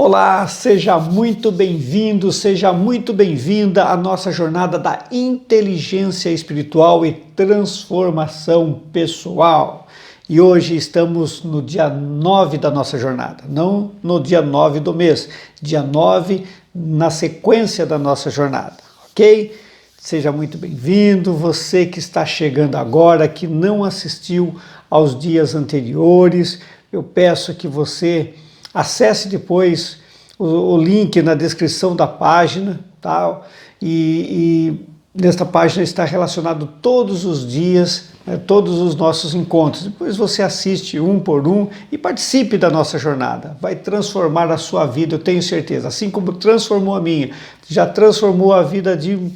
Olá, seja muito bem-vindo, seja muito bem-vinda à nossa jornada da inteligência espiritual e transformação pessoal. E hoje estamos no dia 9 da nossa jornada, não no dia 9 do mês, dia 9 na sequência da nossa jornada, ok? Seja muito bem-vindo, você que está chegando agora, que não assistiu aos dias anteriores, eu peço que você acesse depois o link na descrição da página, tá? E nesta página está relacionado todos os dias, né, todos os nossos encontros. Depois você assiste um por um e participe da nossa jornada. Vai transformar a sua vida, eu tenho certeza. Assim como transformou a minha, já transformou a vida de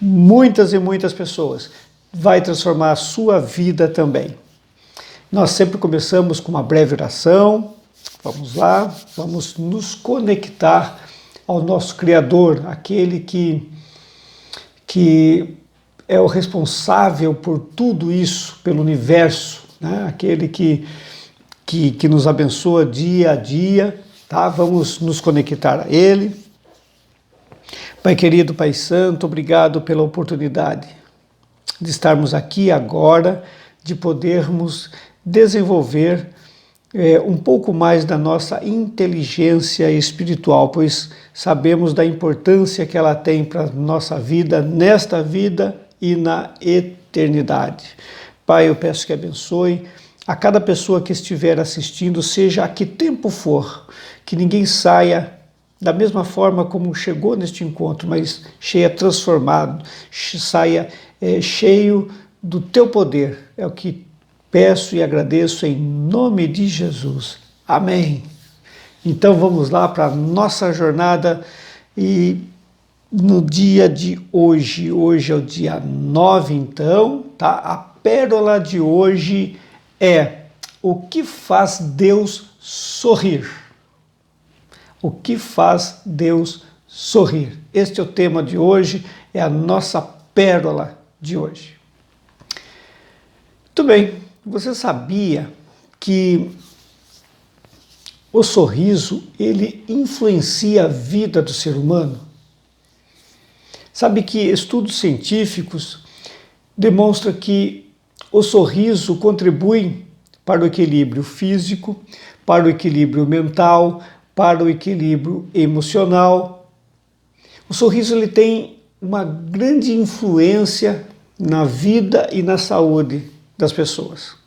muitas e muitas pessoas. Vai transformar a sua vida também. Nós sempre começamos com uma breve oração. Vamos lá, vamos nos conectar ao nosso Criador, aquele que é o responsável por tudo isso, pelo universo, né? Aquele que nos abençoa dia a dia, tá? Vamos nos conectar a Ele. Pai querido, Pai Santo, obrigado pela oportunidade de estarmos aqui agora, de podermos desenvolver um pouco mais da nossa inteligência espiritual, pois sabemos da importância que ela tem para a nossa vida, nesta vida e na eternidade. Pai, eu peço que abençoe a cada pessoa que estiver assistindo, seja a que tempo for, que ninguém saia da mesma forma como chegou neste encontro, mas transformado, saia cheio do teu poder. É o que peço e agradeço em nome de Jesus. Amém. Então vamos lá para a nossa jornada e no dia de hoje é o dia 9 então, tá? A pérola de hoje é: o que faz Deus sorrir? O que faz Deus sorrir? Este é o tema de hoje, é a nossa pérola de hoje. Muito bem. Você sabia que o sorriso, ele influencia a vida do ser humano? Sabe que estudos científicos demonstram que o sorriso contribui para o equilíbrio físico, para o equilíbrio mental, para o equilíbrio emocional. O sorriso ele tem uma grande influência na vida e na saúde das pessoas.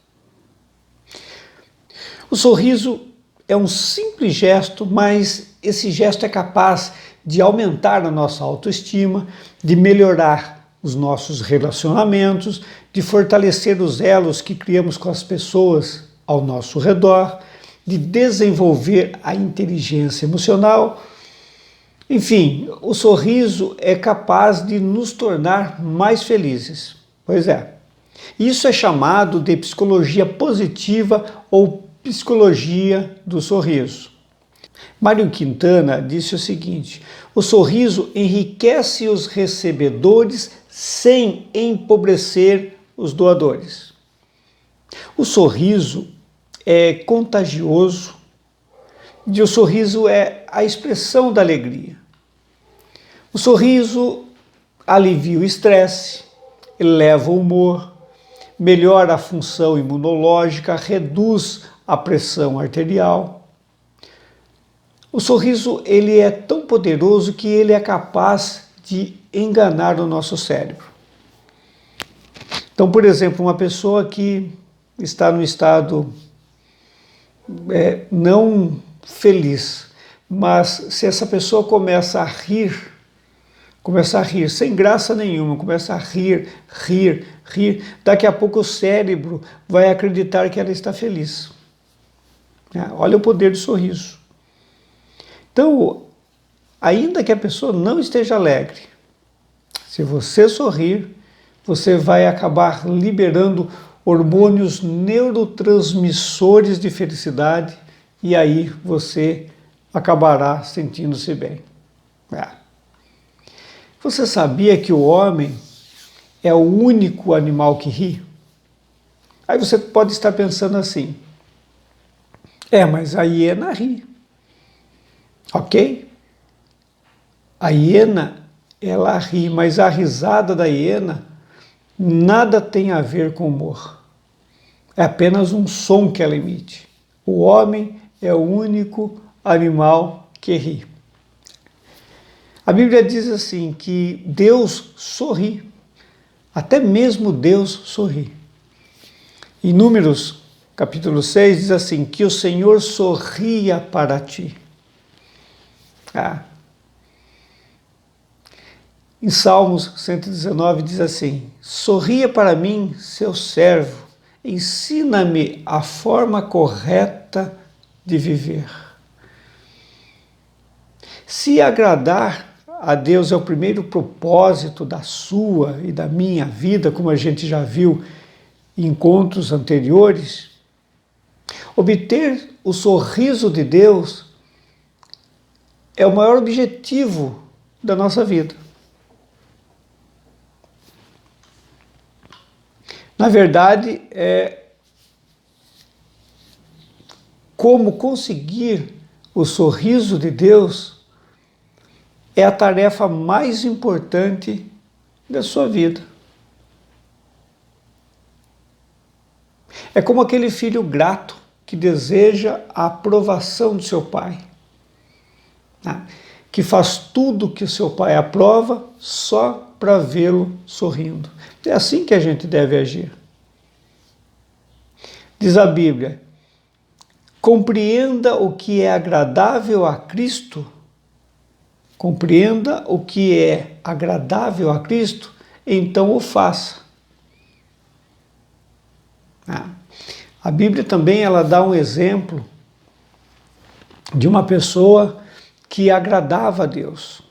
O sorriso é um simples gesto, mas esse gesto é capaz de aumentar a nossa autoestima, de melhorar os nossos relacionamentos, de fortalecer os elos que criamos com as pessoas ao nosso redor, de desenvolver a inteligência emocional. Enfim, o sorriso é capaz de nos tornar mais felizes. Pois é. Isso é chamado de psicologia positiva ou psicologia do sorriso. Mário Quintana disse o seguinte: o sorriso enriquece os recebedores sem empobrecer os doadores. O sorriso é contagioso e o sorriso é a expressão da alegria. O sorriso alivia o estresse, eleva o humor, melhora a função imunológica, reduz a pressão arterial. O sorriso ele é tão poderoso que ele é capaz de enganar o nosso cérebro. Então, por exemplo, uma pessoa que está no estado não feliz, mas se essa pessoa começa a rir sem graça nenhuma, começa a rir, daqui a pouco o cérebro vai acreditar que ela está feliz. Olha o poder do sorriso. Então, ainda que a pessoa não esteja alegre, se você sorrir, você vai acabar liberando hormônios neurotransmissores de felicidade e aí você acabará sentindo-se bem. Você sabia que o homem é o único animal que ri? Aí você pode estar pensando assim: mas a hiena ri. Ok? A hiena, ela ri, mas a risada da hiena nada tem a ver com humor. É apenas um som que ela emite. O homem é o único animal que ri. A Bíblia diz assim que Deus sorri. Até mesmo Deus sorri. Em Números, capítulo 6, diz assim, que o Senhor sorria para ti. Em Salmos 119 diz assim, sorria para mim, seu servo, ensina-me a forma correta de viver. Se agradar a Deus é o primeiro propósito da sua e da minha vida, como a gente já viu em encontros anteriores, obter o sorriso de Deus é o maior objetivo da nossa vida. Na verdade, como conseguir o sorriso de Deus é a tarefa mais importante da sua vida. É como aquele filho grato que deseja a aprovação do seu pai, né? Que faz tudo que o seu pai aprova só para vê-lo sorrindo. É assim que a gente deve agir. Diz a Bíblia, compreenda o que é agradável a Cristo, compreenda o que é agradável a Cristo, então o faça. A Bíblia também ela dá um exemplo de uma pessoa que agradava a Deus.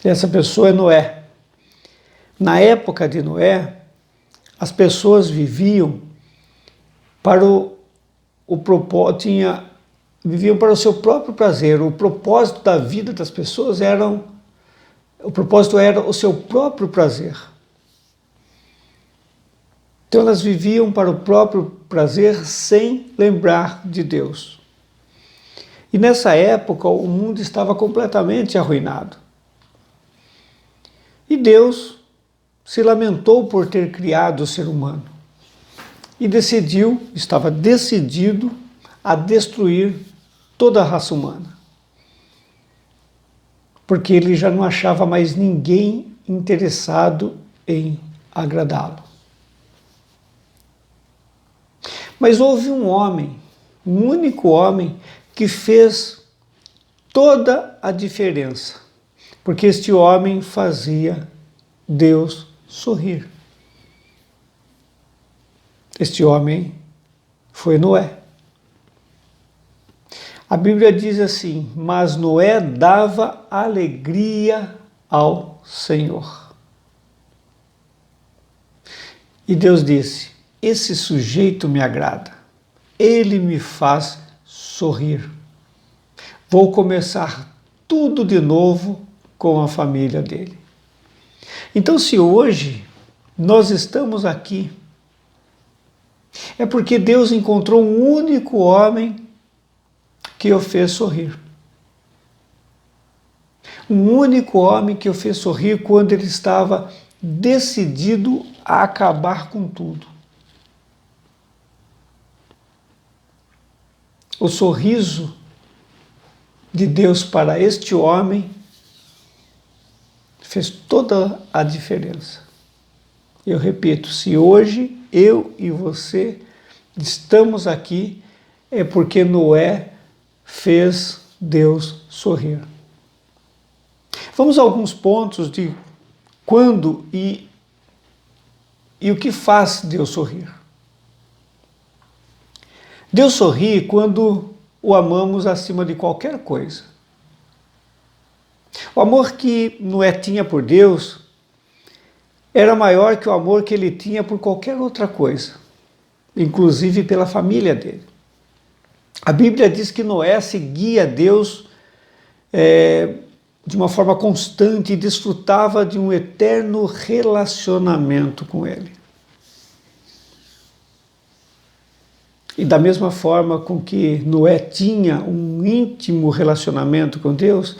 Essa pessoa é Noé. Na época de Noé, as pessoas viviam para viviam para o seu próprio prazer. O propósito da vida das pessoas era o seu próprio prazer. Então elas viviam para o próprio prazer sem lembrar de Deus. E nessa época o mundo estava completamente arruinado. E Deus se lamentou por ter criado o ser humano. E estava decidido a destruir toda a raça humana. Porque ele já não achava mais ninguém interessado em agradá-lo. Mas houve um homem, um único homem, que fez toda a diferença. Porque este homem fazia Deus sorrir. Este homem foi Noé. A Bíblia diz assim, mas Noé dava alegria ao Senhor. E Deus disse, esse sujeito me agrada, ele me faz sorrir. Vou começar tudo de novo com a família dele. Então, se hoje nós estamos aqui, é porque Deus encontrou um único homem que o fez sorrir. Um único homem que o fez sorrir quando ele estava decidido a acabar com tudo. O sorriso de Deus para este homem fez toda a diferença. Eu repito, se hoje eu e você estamos aqui, é porque Noé fez Deus sorrir. Vamos a alguns pontos de quando e o que faz Deus sorrir. Deus sorri quando o amamos acima de qualquer coisa. O amor que Noé tinha por Deus era maior que o amor que ele tinha por qualquer outra coisa, inclusive pela família dele. A Bíblia diz que Noé seguia Deus de uma forma constante e desfrutava de um eterno relacionamento com ele. E da mesma forma com que Noé tinha um íntimo relacionamento com Deus,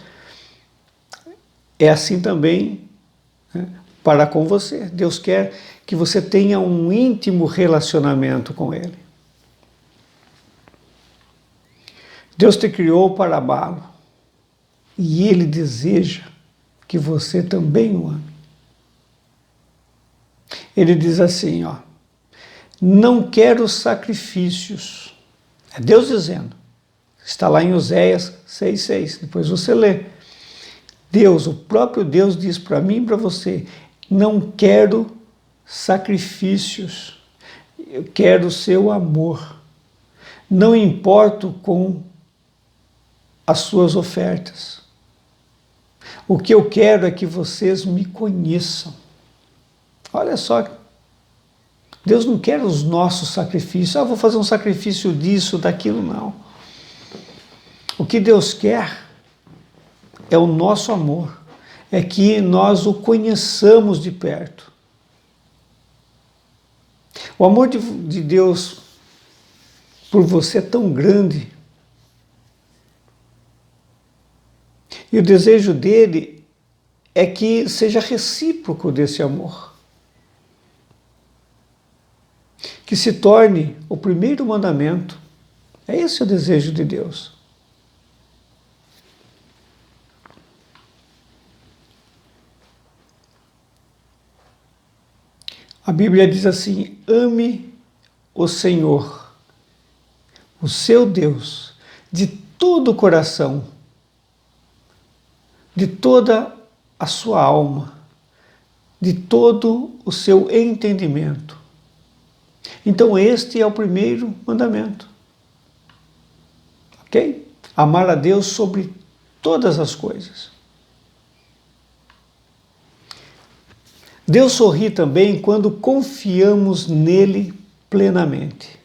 é assim também, né, para com você. Deus quer que você tenha um íntimo relacionamento com Ele. Deus te criou para amá-lo e Ele deseja que você também o ame. Ele diz assim, ó, não quero sacrifícios. É Deus dizendo. Está lá em Oséias 6,6. Depois você lê. Deus, o próprio Deus diz para mim e para você, não quero sacrifícios. Eu quero o seu amor. Não importo com as suas ofertas. O que eu quero é que vocês me conheçam. Olha só, Deus não quer os nossos sacrifícios. Vou fazer um sacrifício disso, daquilo, não. O que Deus quer é o nosso amor, é que nós o conheçamos de perto. O amor de Deus por você é tão grande. E o desejo dele é que seja recíproco desse amor. Que se torne o primeiro mandamento. É esse o desejo de Deus. A Bíblia diz assim, ame o Senhor, o seu Deus, de todo o coração, de toda a sua alma, de todo o seu entendimento. Então este é o primeiro mandamento. Ok? Amar a Deus sobre todas as coisas. Deus sorri também quando confiamos nele plenamente.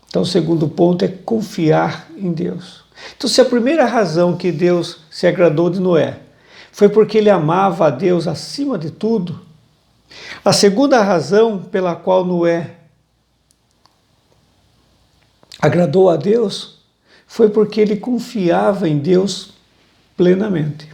Então o segundo ponto é confiar em Deus. Então se a primeira razão que Deus se agradou de Noé foi porque ele amava a Deus acima de tudo, a segunda razão pela qual Noé agradou a Deus foi porque ele confiava em Deus plenamente.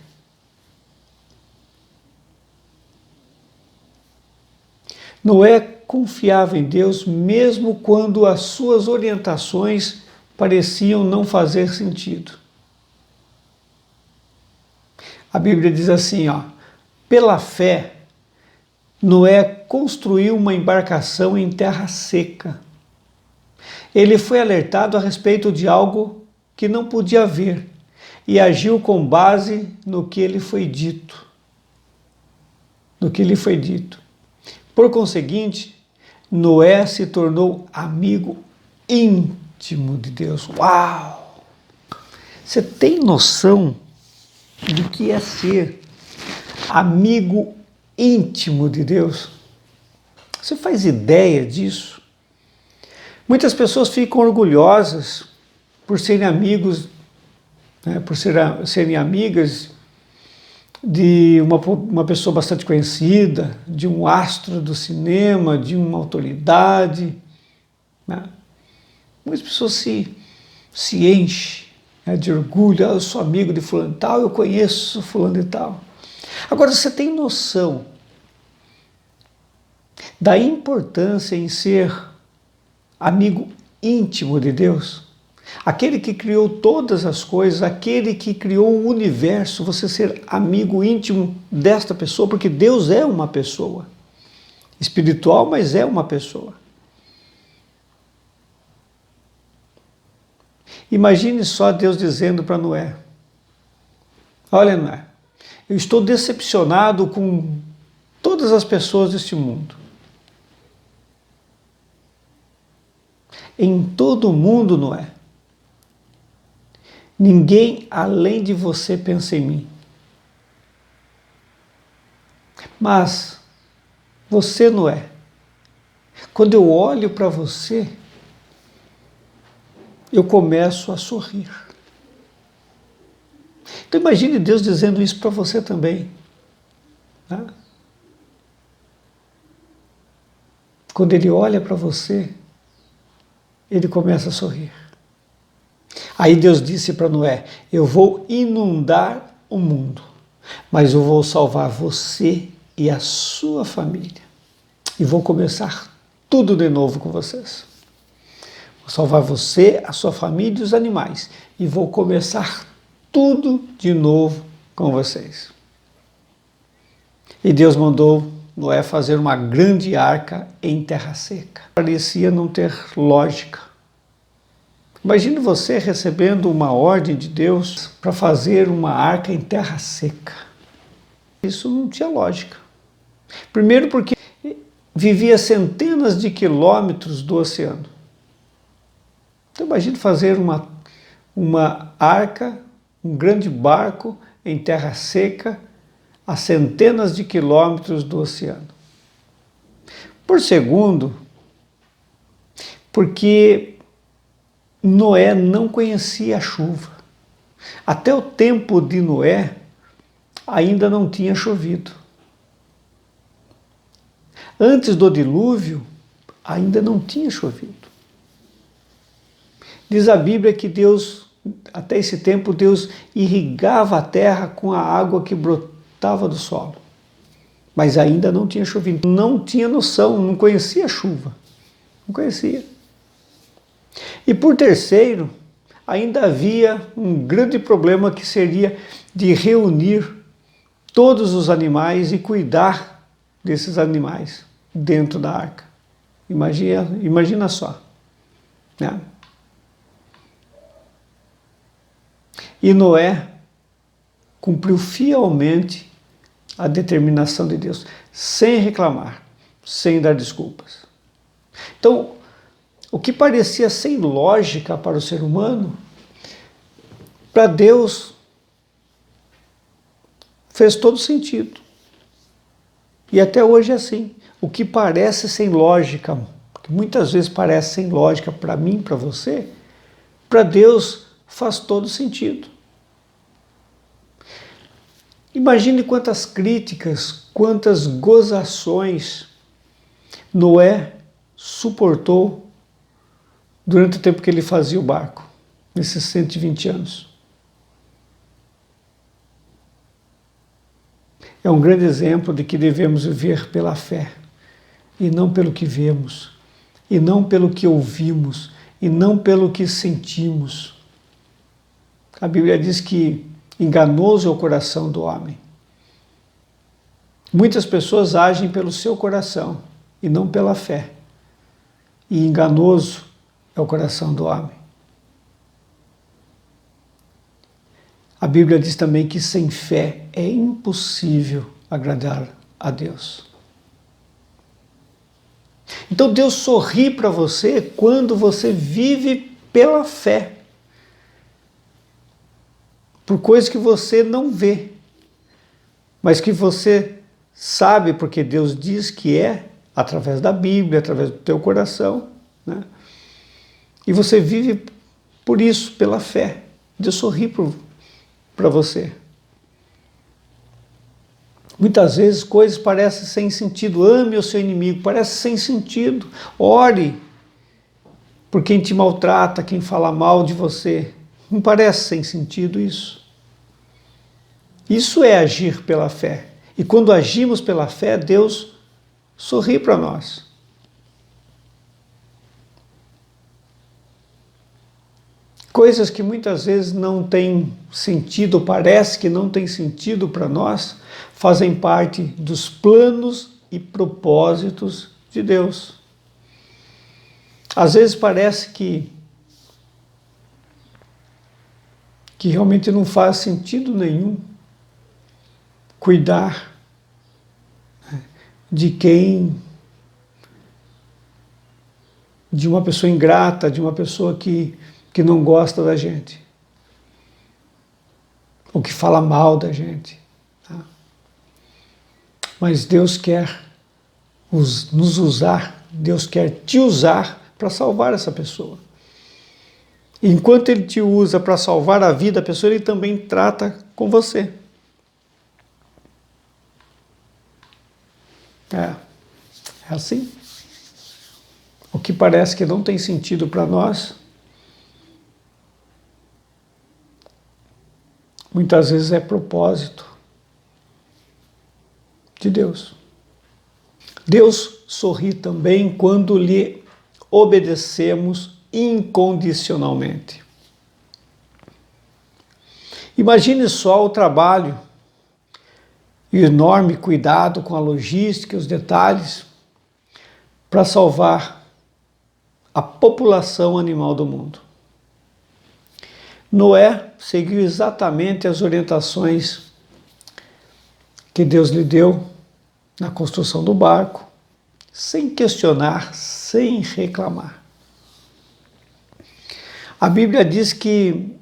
Noé confiava em Deus mesmo quando as suas orientações pareciam não fazer sentido. A Bíblia diz assim, ó, pela fé, Noé construiu uma embarcação em terra seca. Ele foi alertado a respeito de algo que não podia ver e agiu com base no que lhe foi dito. Por conseguinte, Noé se tornou amigo íntimo de Deus. Uau! Você tem noção do que é ser amigo íntimo de Deus? Você faz ideia disso? Muitas pessoas ficam orgulhosas por serem amigos, né, por serem amigas de uma pessoa bastante conhecida, de um astro do cinema, de uma autoridade. Né? Muitas pessoas se enchem, né, de orgulho. Eu sou amigo de fulano e tal, eu conheço fulano e tal. Agora, você tem noção da importância em ser amigo íntimo de Deus? Aquele que criou todas as coisas, aquele que criou o universo, você ser amigo íntimo desta pessoa, porque Deus é uma pessoa espiritual, mas é uma pessoa. Imagine só Deus dizendo para Noé, olha Noé, eu estou decepcionado com todas as pessoas deste mundo. Em todo o mundo, Noé, ninguém além de você pensa em mim. Mas você, Noé, quando eu olho para você, eu começo a sorrir. Então imagine Deus dizendo isso para você também. Né? Quando Ele olha para você, ele começa a sorrir. Aí Deus disse para Noé: eu vou inundar o mundo, mas eu vou salvar você e a sua família. E vou começar tudo de novo com vocês. Vou salvar você, a sua família e os animais. E vou começar tudo de novo com vocês. E Deus mandou Noé fazer uma grande arca em terra seca. Parecia não ter lógica. Imagine você recebendo uma ordem de Deus para fazer uma arca em terra seca. Isso não tinha lógica. Primeiro porque vivia a centenas de quilômetros do oceano. Então imagine fazer uma arca, um grande barco em terra seca, a centenas de quilômetros do oceano. Por segundo, porque Noé não conhecia a chuva. Até o tempo de Noé ainda não tinha chovido. Antes do dilúvio, ainda não tinha chovido. Diz a Bíblia que Deus, até esse tempo, Deus irrigava a terra com a água que brotava do solo. Mas ainda não tinha chovido. Não tinha noção, não conhecia a chuva. Não conhecia. E por terceiro, ainda havia um grande problema que seria de reunir todos os animais e cuidar desses animais dentro da arca. Imagina só, né? E Noé cumpriu fielmente a determinação de Deus, sem reclamar, sem dar desculpas. Então, o que parecia sem lógica para o ser humano, para Deus fez todo sentido. E até hoje é assim. O que parece sem lógica, que muitas vezes parece sem lógica para mim, para você, para Deus faz todo sentido. Imagine quantas críticas, quantas gozações Noé suportou durante o tempo que ele fazia o barco, nesses 120 anos. É um grande exemplo de que devemos viver pela fé, e não pelo que vemos, e não pelo que ouvimos, e não pelo que sentimos. A Bíblia diz que enganoso é o coração do homem. Muitas pessoas agem pelo seu coração e não pela fé. E enganoso é o coração do homem. A Bíblia diz também que sem fé é impossível agradar a Deus. Então Deus sorri para você quando você vive pela fé. Por coisas que você não vê, mas que você sabe, porque Deus diz que é, através da Bíblia, através do teu coração, né? E você vive por isso, pela fé. Deus sorri para você. Muitas vezes coisas parecem sem sentido. Ame o seu inimigo, parece sem sentido. Ore por quem te maltrata, quem fala mal de você. Não parece sem sentido isso? Isso é agir pela fé. E quando agimos pela fé, Deus sorri para nós. Coisas que muitas vezes não têm sentido, parece que não tem sentido para nós, fazem parte dos planos e propósitos de Deus. Às vezes parece que realmente não faz sentido nenhum cuidar de uma pessoa ingrata, de uma pessoa que não gosta da gente, ou que fala mal da gente. Tá? Mas Deus quer nos usar, Deus quer te usar para salvar essa pessoa. Enquanto Ele te usa para salvar a vida da pessoa, Ele também trata com você. É assim. o que parece que não tem sentido para nós, muitas vezes é propósito de Deus. Deus sorri também quando lhe obedecemos incondicionalmente. Imagine só o trabalho e o enorme cuidado com a logística e os detalhes para salvar a população animal do mundo. Noé seguiu exatamente as orientações que Deus lhe deu na construção do barco, sem questionar, sem reclamar. A Bíblia diz que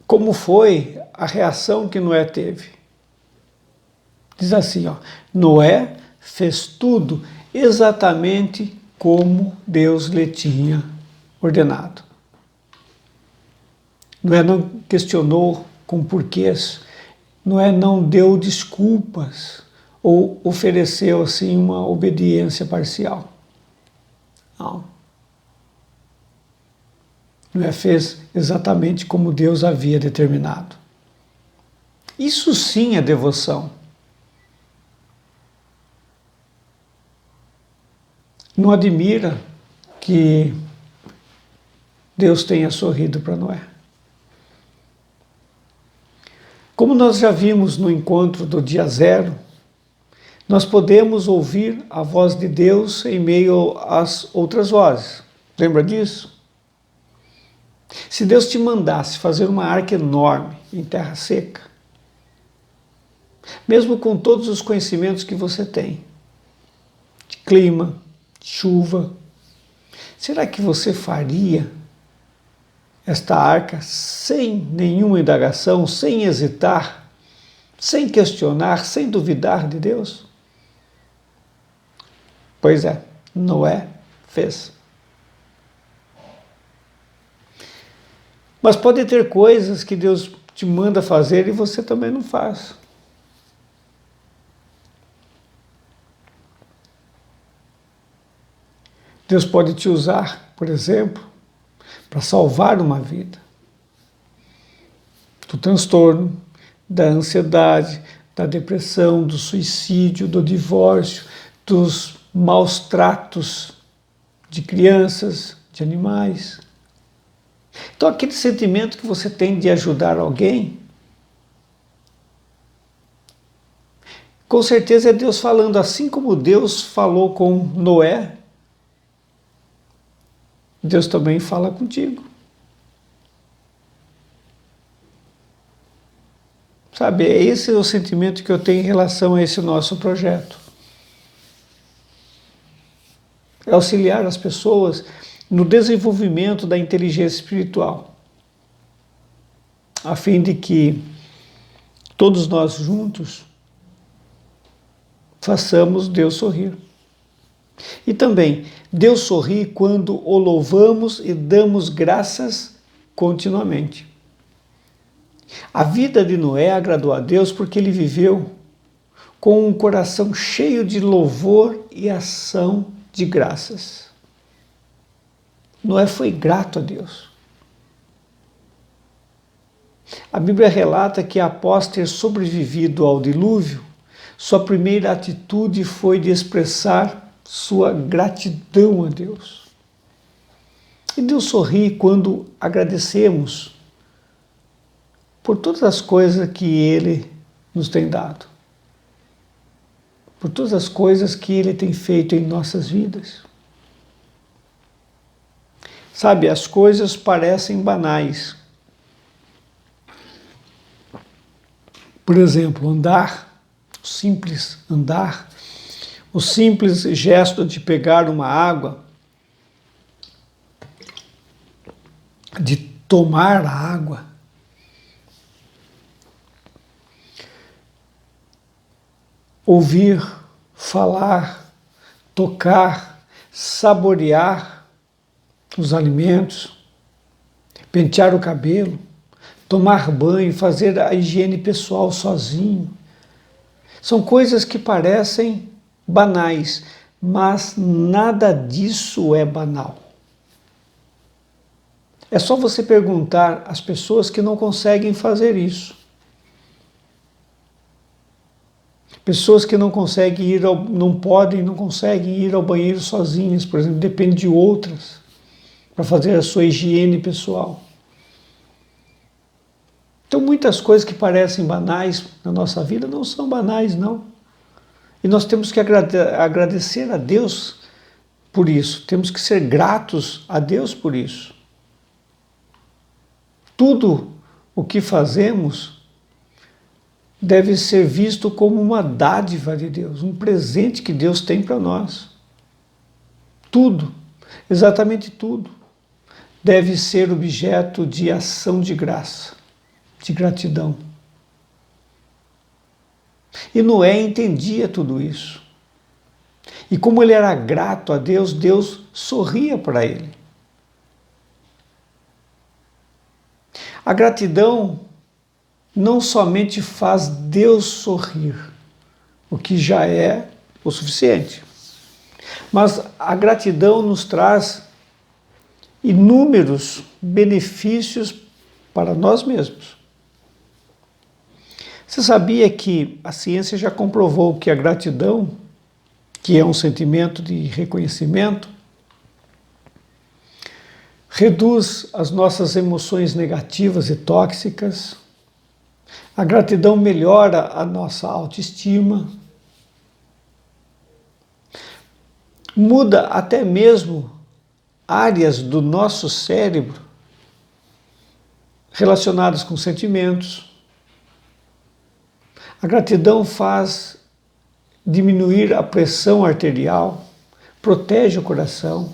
como foi a reação que Noé teve. Diz assim, Noé fez tudo exatamente como Deus lhe tinha ordenado. Noé não questionou com porquês, Noé não deu desculpas ou ofereceu assim uma obediência parcial. Não. Noé fez exatamente como Deus havia determinado. Isso sim é devoção. Não admira que Deus tenha sorrido para Noé. Como nós já vimos no encontro do dia zero, nós podemos ouvir a voz de Deus em meio às outras vozes. Lembra disso? Se Deus te mandasse fazer uma arca enorme em terra seca, mesmo com todos os conhecimentos que você tem, de clima, de chuva, será que você faria esta arca sem nenhuma indagação, sem hesitar, sem questionar, sem duvidar de Deus? Pois é, Noé fez. Mas pode ter coisas que Deus te manda fazer e você também não faz. Deus pode te usar, por exemplo, para salvar uma vida. Do transtorno, da ansiedade, da depressão, do suicídio, do divórcio, dos maus tratos de crianças, de animais. Então, aquele sentimento que você tem de ajudar alguém, com certeza é Deus falando, assim como Deus falou com Noé, Deus também fala contigo. Sabe, esse é o sentimento que eu tenho em relação a esse nosso projeto. É auxiliar as pessoas no desenvolvimento da inteligência espiritual, a fim de que todos nós juntos façamos Deus sorrir. E também, Deus sorri quando o louvamos e damos graças continuamente. A vida de Noé agradou a Deus porque ele viveu com um coração cheio de louvor e ação de graças. Noé foi grato a Deus. A Bíblia relata que após ter sobrevivido ao dilúvio, sua primeira atitude foi de expressar sua gratidão a Deus. E Deus sorri quando agradecemos por todas as coisas que Ele nos tem dado, por todas as coisas que Ele tem feito em nossas vidas. Sabe, as coisas parecem banais. Por exemplo, andar, o simples andar, o simples gesto de pegar uma água, de tomar a água, ouvir, falar, tocar, saborear os alimentos, pentear o cabelo, tomar banho, fazer a higiene pessoal sozinho. São coisas que parecem banais, mas nada disso é banal. É só você perguntar às pessoas que não conseguem fazer isso. Pessoas que não conseguem não conseguem ir ao banheiro sozinhas, por exemplo, depende de outras para fazer a sua higiene pessoal. Então, muitas coisas que parecem banais na nossa vida não são banais, não. E nós temos que agradecer a Deus por isso. Temos que ser gratos a Deus por isso. Tudo o que fazemos deve ser visto como uma dádiva de Deus, um presente que Deus tem para nós. Tudo, exatamente tudo, deve ser objeto de ação de graça, de gratidão. E Noé entendia tudo isso. E como ele era grato a Deus, Deus sorria para ele. A gratidão não somente faz Deus sorrir, o que já é o suficiente, mas a gratidão nos traz inúmeros benefícios para nós mesmos. Você sabia que a ciência já comprovou que a gratidão, que é um sentimento de reconhecimento, reduz as nossas emoções negativas e tóxicas. A gratidão melhora a nossa autoestima, muda até mesmo áreas do nosso cérebro relacionadas com sentimentos. A gratidão faz diminuir a pressão arterial, protege o coração.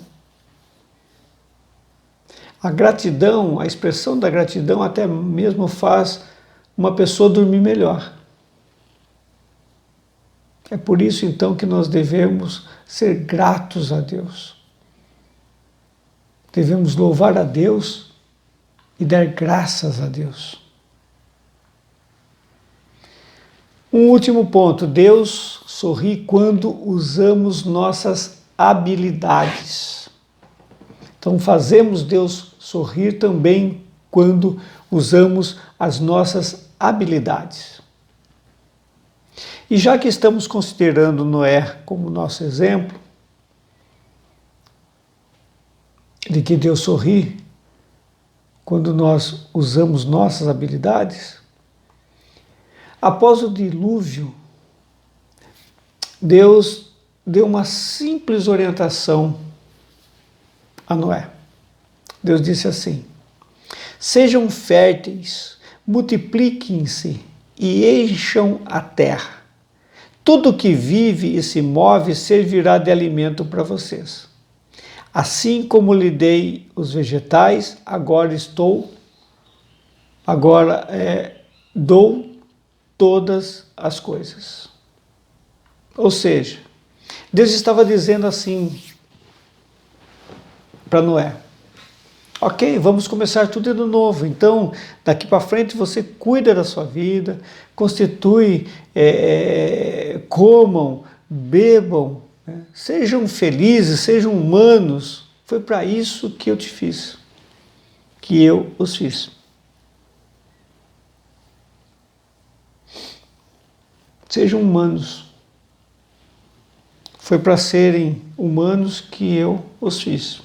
A gratidão, a expressão da gratidão até mesmo faz uma pessoa dormir melhor. É por isso então que nós devemos ser gratos a Deus. Devemos louvar a Deus e dar graças a Deus. Um último ponto, Deus sorri quando usamos nossas habilidades. Então fazemos Deus sorrir também quando usamos as nossas habilidades. E já que estamos considerando Noé como nosso exemplo, de que Deus sorri quando nós usamos nossas habilidades, após o dilúvio, Deus deu uma simples orientação a Noé. Deus disse assim: sejam férteis, multipliquem-se e encham a terra. Tudo que vive e se move servirá de alimento para vocês. Assim como lhe dei os vegetais, dou todas as coisas. Ou seja, Deus estava dizendo assim para Noé: ok, vamos começar tudo de novo. Então, daqui para frente você cuida da sua vida, constitui, comam, bebam, né? Sejam felizes, sejam humanos. Foi para isso que eu te fiz, que eu os fiz. Sejam humanos. Foi para serem humanos que eu os fiz.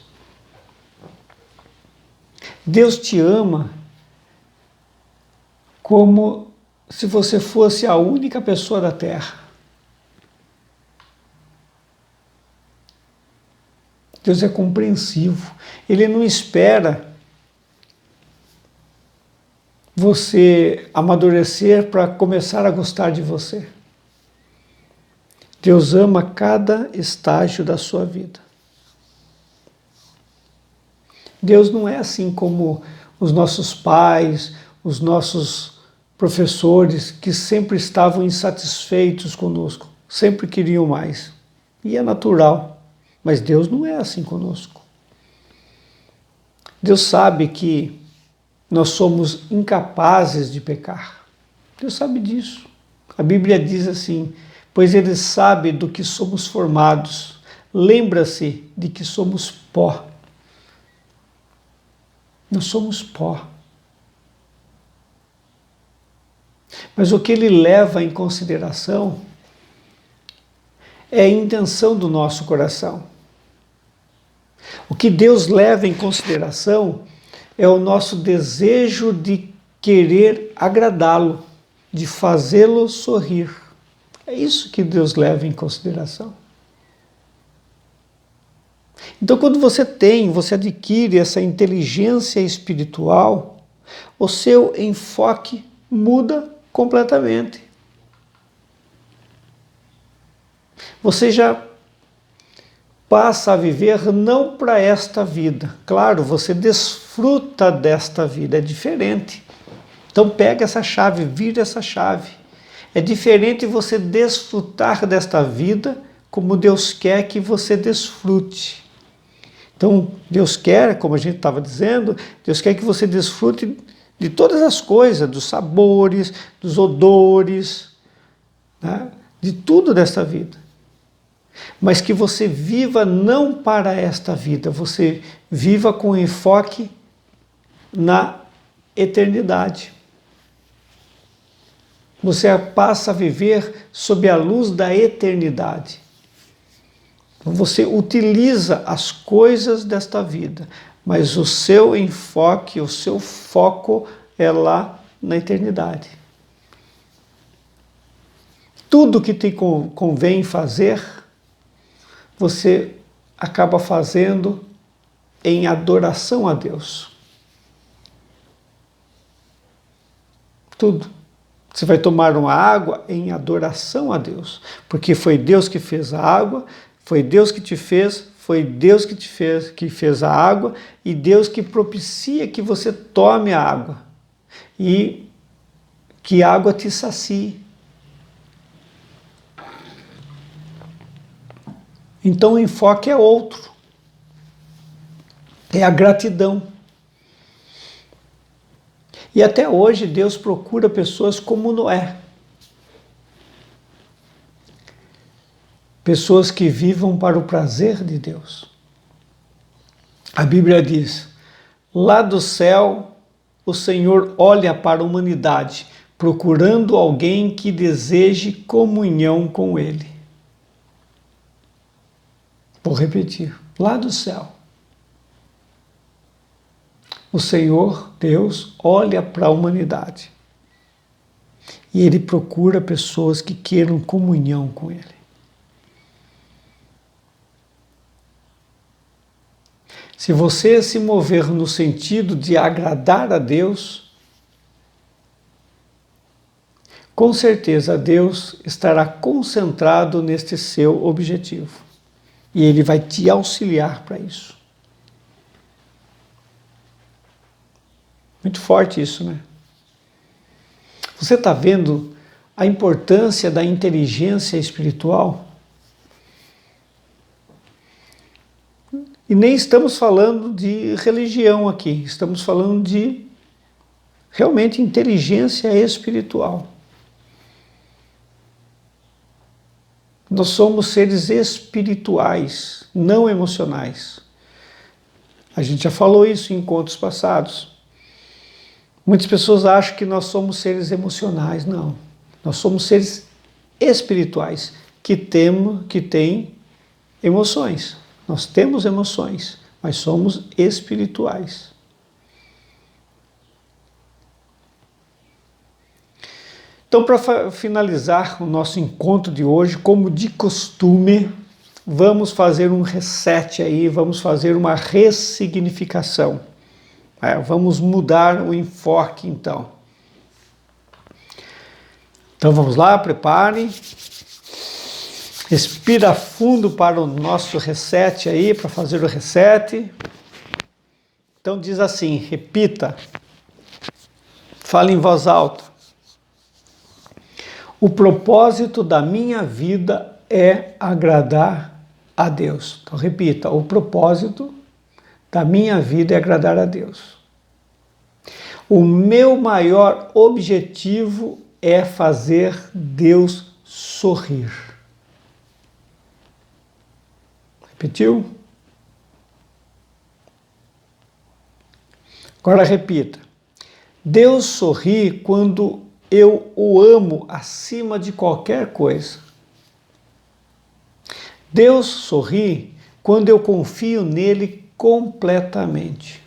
Deus te ama como se você fosse a única pessoa da Terra. Deus é compreensivo. Ele não espera você amadurecer para começar a gostar de você. Deus ama cada estágio da sua vida. Deus não é assim como os nossos pais, os nossos professores, que sempre estavam insatisfeitos conosco, sempre queriam mais. E é natural, mas Deus não é assim conosco. Deus sabe que nós somos incapazes de pecar. Deus sabe disso. A Bíblia diz assim: pois Ele sabe do que somos formados, lembra-se de que somos pó. Nós somos pó. Mas o que ele leva em consideração é a intenção do nosso coração. O que Deus leva em consideração é o nosso desejo de querer agradá-lo, de fazê-lo sorrir. É isso que Deus leva em consideração. Então, quando você adquire essa inteligência espiritual, o seu enfoque muda completamente. Você já passa a viver não para esta vida. Claro, você desfruta desta vida, é diferente. Então pega essa chave, vira essa chave. É diferente você desfrutar desta vida como Deus quer que você desfrute. Então Deus quer, como a gente estava dizendo, Deus quer que você desfrute de todas as coisas, dos sabores, dos odores, né? De tudo desta vida. Mas que você viva não para esta vida, você viva com enfoque na eternidade. Você passa a viver sob a luz da eternidade. Você utiliza as coisas desta vida, mas o seu enfoque, o seu foco é lá na eternidade. Tudo que te convém fazer, você acaba fazendo em adoração a Deus. Tudo. Você vai tomar uma água em adoração a Deus, porque foi Deus que fez a água, foi Deus que te fez, foi Deus que fez a água e Deus que propicia que você tome a água e que a água te sacie. Então o enfoque é outro, é a gratidão. E até hoje Deus procura pessoas como Noé. Pessoas que vivam para o prazer de Deus. A Bíblia diz, lá do céu o Senhor olha para a humanidade, procurando alguém que deseje comunhão com Ele. Vou repetir, lá do céu. O Senhor, Deus, olha para a humanidade e Ele procura pessoas que queiram comunhão com Ele. Se você se mover no sentido de agradar a Deus, com certeza Deus estará concentrado neste seu objetivo e Ele vai te auxiliar para isso. Muito forte isso, né? Você está vendo a importância da inteligência espiritual? E nem estamos falando de religião aqui, estamos falando de realmente inteligência espiritual. Nós somos seres espirituais, não emocionais. A gente já falou isso em encontros passados. Muitas pessoas acham que nós somos seres emocionais. Não. Nós somos seres espirituais que têm emoções. Nós temos emoções, mas somos espirituais. Então, para finalizar o nosso encontro de hoje, como de costume, vamos fazer um reset aí, vamos fazer uma ressignificação. Vamos mudar o enfoque, então. Então vamos lá, prepare. Respira fundo para o nosso reset aí, para fazer o reset. Então diz assim, repita. Fale em voz alta. O propósito da minha vida é agradar a Deus. Então repita, o propósito da minha vida é agradar a Deus. O meu maior objetivo é fazer Deus sorrir. Repetiu? Agora repita. Deus sorri quando eu o amo acima de qualquer coisa. Deus sorri quando eu confio nele completamente.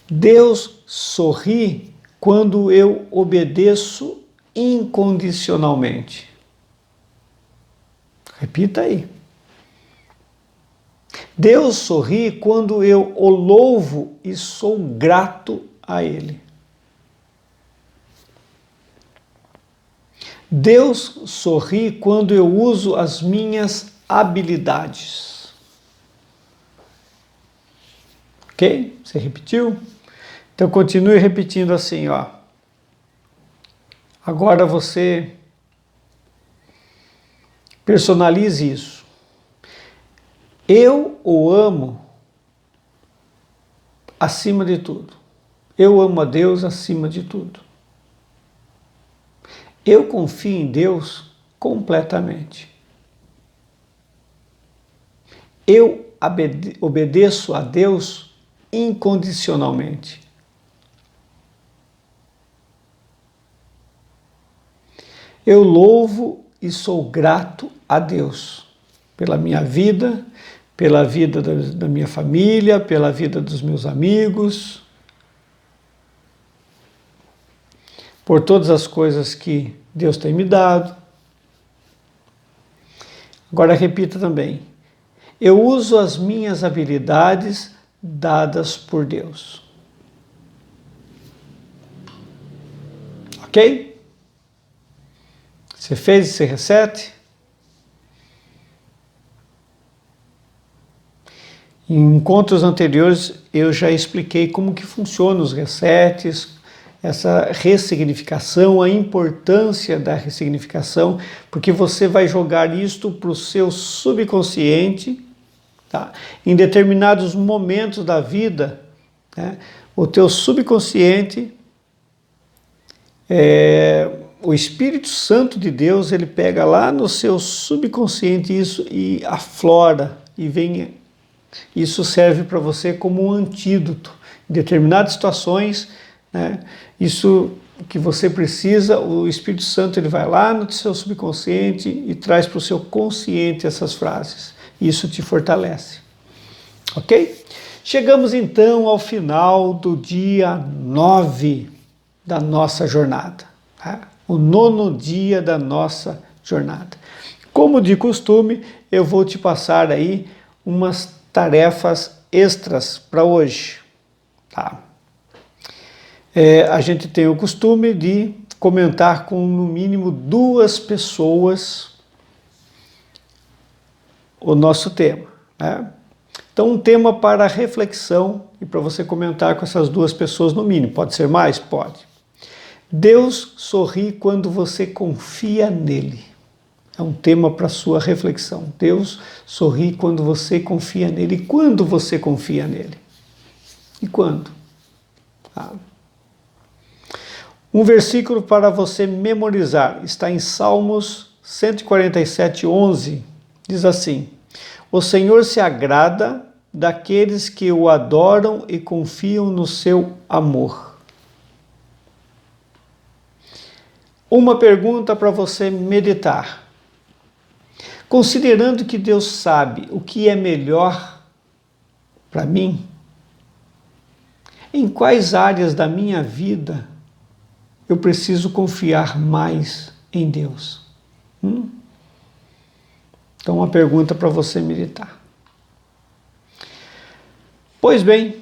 Deus sorri quando eu obedeço incondicionalmente. Repita aí. Deus sorri quando eu o louvo e sou grato a Ele. Deus sorri quando eu uso as minhas habilidades. Ok? Você repetiu? Então continue repetindo assim, ó. Agora você personalize isso. Eu o amo acima de tudo. Eu amo a Deus acima de tudo. Eu confio em Deus completamente. Eu obedeço a Deus incondicionalmente. Eu louvo e sou grato a Deus pela minha vida, pela vida da minha família, pela vida dos meus amigos, por todas as coisas que Deus tem me dado. Agora repita também. Eu uso as minhas habilidades dadas por Deus. Ok? Você fez esse reset? Em encontros anteriores eu já expliquei como que funcionam os resets, essa ressignificação, a importância da ressignificação, porque você vai jogar isto para o seu subconsciente, tá? Em determinados momentos da vida, né? O teu subconsciente, o Espírito Santo de Deus, ele pega lá no seu subconsciente isso e aflora, e vem, isso serve para você como um antídoto. Em determinadas situações, né, isso que você precisa, o Espírito Santo ele vai lá no seu subconsciente e traz para o seu consciente essas frases. Isso te fortalece. Ok? Chegamos então ao final do dia 9 da nossa jornada. Tá? O 9º dia da nossa jornada. Como de costume, eu vou te passar aí umas tarefas extras para hoje. Tá? A gente tem o costume de comentar com no mínimo 2 pessoas o nosso tema, né? Então, um tema para reflexão e para você comentar com essas 2 pessoas no mínimo. Pode ser mais? Pode. Deus sorri quando você confia nele. É um tema para sua reflexão. Deus sorri quando você confia nele. E quando você confia nele? E quando? Um versículo para você memorizar. Está em Salmos 147:11. Diz assim: O Senhor se agrada daqueles que o adoram e confiam no seu amor. Uma pergunta para você meditar. Considerando que Deus sabe o que é melhor para mim, em quais áreas da minha vida eu preciso confiar mais em Deus? Então, uma pergunta para você meditar. Pois bem,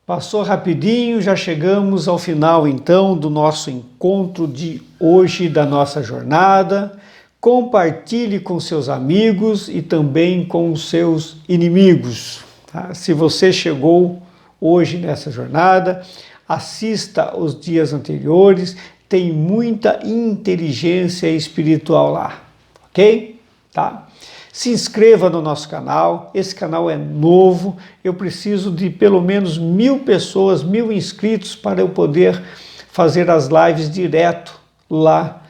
passou rapidinho, já chegamos ao final então do nosso encontro de hoje, da nossa jornada. Compartilhe com seus amigos e também com os seus inimigos. Tá? Se você chegou hoje nessa jornada, assista os dias anteriores, tem muita inteligência espiritual lá, ok? Tá? Se inscreva no nosso canal, esse canal é novo, eu preciso de pelo menos 1000 pessoas, 1000 inscritos para eu poder fazer as lives direto lá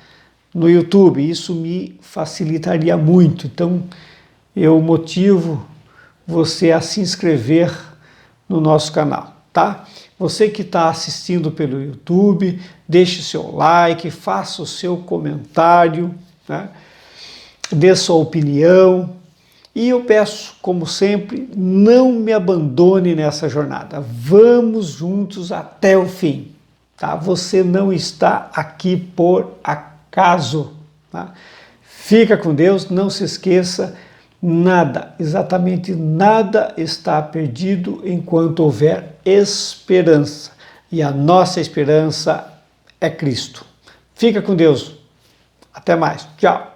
no YouTube. Isso me facilitaria muito, então eu motivo você a se inscrever no nosso canal, tá? Você que está assistindo pelo YouTube, deixe seu like, faça o seu comentário, né? Dê sua opinião. E eu peço, como sempre, não me abandone nessa jornada. Vamos juntos até o fim, tá? Você não está aqui por acaso, tá? Fica com Deus, não se esqueça, nada, exatamente nada está perdido enquanto houver esperança. E a nossa esperança é Cristo. Fica com Deus. Até mais. Tchau.